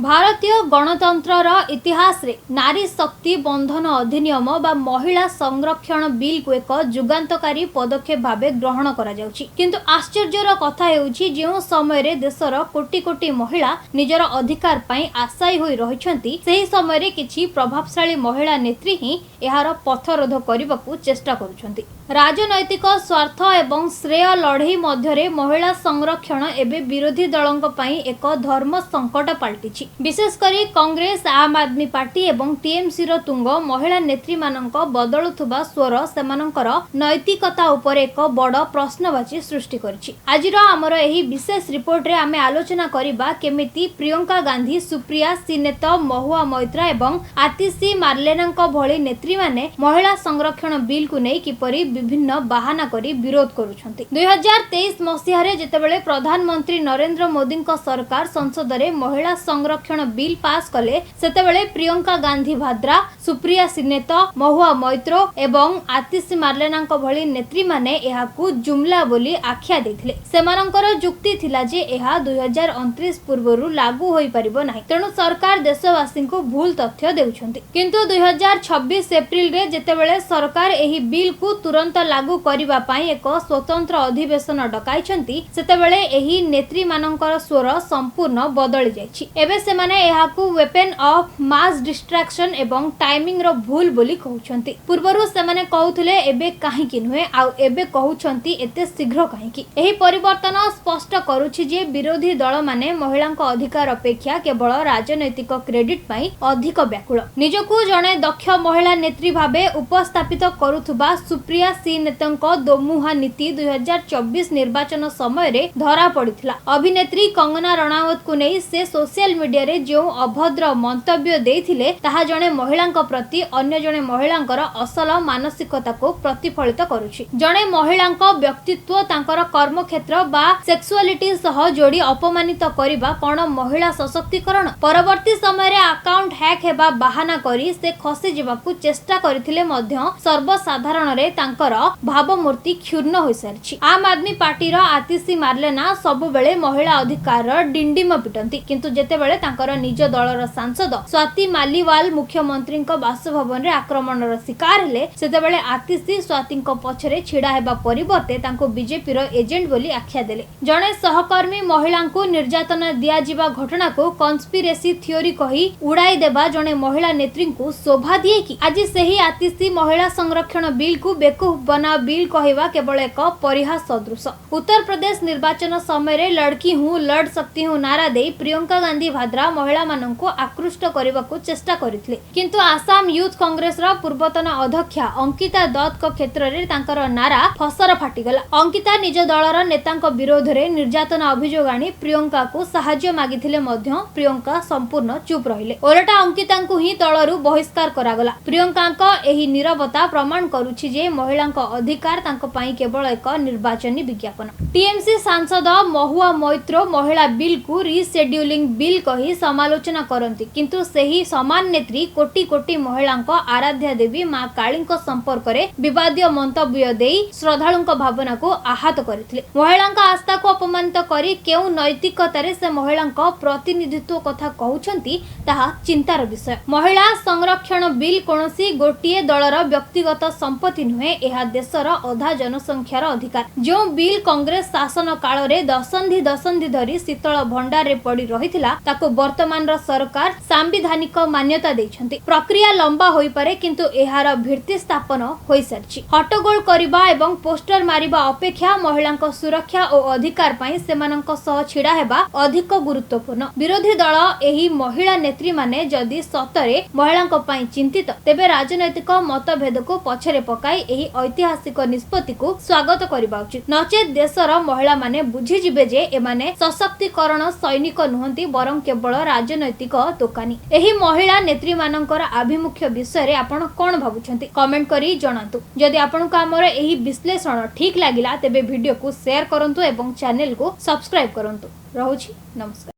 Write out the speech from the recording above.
भारतीय गणतंत्र इतिहास रे नारी शक्ति बंधन अधिनियम बा महिला संरक्षण बिल को एक जुगांतकारी पदक्षेप भाव ग्रहण करा जाउछि। किंतु आश्चर्यर कथा हेउछि जो समय रे देशर कोटी कोटी महिला निजर अधिकार पई आशायी होई रहिछंती सेही समय रे किछि प्रभावशाली महिला नेत्री ही एहार पथरोध करबाकू चेष्टा करूछंती। राजनैतिक स्वार्थ एवं श्रेय लड़ई मध्यरे महिला संरक्षण एबे विरोधी दलंक पई एक धर्म संकट पलटिछि। विशेषकर कांग्रेस आम आदमी पार्टी एवं टीएमसी रो तुंग महिला नेत्री मानक बदलुथुबा स्वर सेमानकर नैतिकता उपर एक बड़ प्रश्नवाची सृष्टि करिछि। आजिर हमर एही विशेष रिपोर्ट रे आमे आलोचना करिबा केमिति प्रियंका गांधी, सुप्रिया सिनेत, महुआ मैत्रा एवं आतिशी मार्लेनाक भली नेत्री माने महिला संरक्षण बिल को नै किपरि विभिन्न बहाना करी विरोध करुछंती। 2023 मसिहारे जेतेबेले प्रधानमंत्री नरेंद्र मोदी सरकार संसद रे महिला संरक्षण बिल पास कले सेतेबेले प्रियंका गांधी भाद्रा, सुप्रिया सिनेत, महुआ मैत्रो एवं आतिशी मार्लेनाक भली नेत्री माने एहाकू जुमला बोली आख्या देथिले। सेमानकर जुक्ति थिला जे एहा 2029 पूर्वरु लागू होई परिबो नाही, तेणु सरकार देशवासी को भूल तथ्य देउछंती। किंतु 2026 एप्रिल रे जेतेबेले सरकार एही बिल को तुरंत लागू करिबा पई एक स्वतंत्र अधिवेशन डकाइछंती सेतेबेले एही नेत्री मानकर स्वर संपूर्ण बदली जायछि। एबे सेमाने एहाकू वेपन ऑफ मास डिस्ट्रैक्शन एवं टाइमिंग रो भूल बोली कहउछंती। पूर्वरु सेमाने कहउथिले एबे काहेकि नुहे आ एबे कहउछंती एते शीघ्र काहेकि। एही परिवर्तन स्पष्ट करूछि जे विरोधी दल माने महिलांक अधिकार अपेक्षा केवल राजनैतिक क्रेडिट पई अधिक व्याकुल। निजकू जणे दक्ष महिला नेत्री भाबे उपस्थापित करूथुबा सुप्रिया सिनेतंक दोमुहा नीति 2024 निर्वाचन समय रे धरा पड़िथिला। अभिनेत्री कंगना रणावत को नै से सोशल मीडिया रे जो अभद्र मंतव्य देथिले ताहा जणे महिलांक प्रति अन्य जणे महिलांकर असल मानसिकता को प्रतिफलित करूछि। जणे महिलांक व्यक्तित्व तांकर कर्म क्षेत्र बा सेक्सुअलिटी सह जोड़ी अपमानित करिबा कोन महिला सशक्तिकरण। परवर्ती समय रे अकाउंट हैक हेबा बहाना करी से खसी जिबाकू चेष्टा करथिले मध्य सर्वसाधारण रे तांकर भावमूर्ति क्षुर्ण होई सारिछि। आम आदमी पार्टी रो आतिशी मार्लेना सब बेले महिला अधिकार डिंडिम पिटंती, किंतु जेतेबेले तांकर निज दलर सांसद स्वाति मालीवाल मुख्यमंत्री बासभवन रे आक्रमणर शिकार हेले सेतेबेले आतिशी स्वाति पछरे छिड़ा हेबा परिवर्ते तांको बीजेपी रो एजेंट बोली आख्या देले। जणे सहकर्मी महिला को निर्यातना दिया जिबा घटना को कन्स्पिरेसी थ्योरी कही उड़ाई देबा जणे महिला नेत्री को शोभा दिए कि आज सेही आतिशी महिला संरक्षण बिल को बेकूफ बना बिल कहवा केवल एक परिहास सदृश। उत्तर प्रदेश निर्वाचन समय रे लड़की हूँ लड़ सकती हूँ नारा दे प्रियंका गांधी भाद्रा महिला माननकु आकृष्ट करबाकू चेष्टा करिथिले, किंतु आसाम यूथ कांग्रेस रा पूर्वतन अध्यक्षा अंकिता दत्त को क्षेत्र रे तांकर नारा फसर फाटिगला। अंकिता निज दलर नेतांक विरोध रे निर्यातना अभियोग आनी प्रियंका को सहाय्य मागिथिले मध्य प्रियंका संपूर्ण चुप रहिले। ओलटा अंकितांकु ही दलरु बहिष्कार करागला। प्रियंकांक एही नीरवता प्रमाण करूछि जे महिलांक अधिकार तांको पई केवल एक निर्वाचनी विज्ञापन। टीएमसी सांसद महुआ मैत्रो महिला बिल को रिशेड्यूलिंग बिल कही समालोचना करंती, किंतु सेही समान नेत्री कोटी कोटी महिलांक आराध्या देवी मां कालींक संपर्क रे विवादीय मंतव्य देई श्रद्धालुंक भावना को आहत करथिले। महिलांक आस्था को अपमानित करी केउ नैतिकतारे से महिलांक प्रतिनिधित्व कथा कहउछंती ताहा चिंतार विषय। महिला संरक्षण बिल कोनोसी गोटिए दलर व्यक्तिगत संपत्ति नुहे, एहा देशर अधा जनसंख्यार अधिकार। जो बिल कांग्रेस शासन काल रे दशंधि धरी शीतल भंडार रे पड़ी रहिथिला ताको वर्तमान रो सरकार सांविधानिक मान्यता दैछंती। प्रक्रिया लंबा होई पारे, किंतु एहार भित्ति स्थापन होई सारछि। हट्टगोल करिबा एवं पोस्टर मारिबा अपेक्षा महिलांक सुरक्षा और अधिकार पई सेमानंक सह छिड़ा हेबा अधिक गुरुत्वपूर्ण। विरोधी दल एही महिला नेत्री माने जदि सतरे महिलांक पई चिंतित तेबे राजनैतिक मतभेद को पछरे पकाई एही ऐतिहासिक निष्पत्ति को स्वागत करिबा उचित। नचेत देशर महिला माने बुझी जिबे जे एमाने सशक्तिकरण सैनिक नुहंती बरं केवल राजनैतिक दोकानी। एही महिला नेत्री मानकर आभिमुख्य विषय रे आपण कोन भाबुछंती कमेंट करी जणांतु। जदि आपनका हमर एही विश्लेषण ठीक लागिला तेबे वीडियो को शेयर करंतु एवं चैनल को सब्सक्राइब करंतु। रहउछि नमस्कार।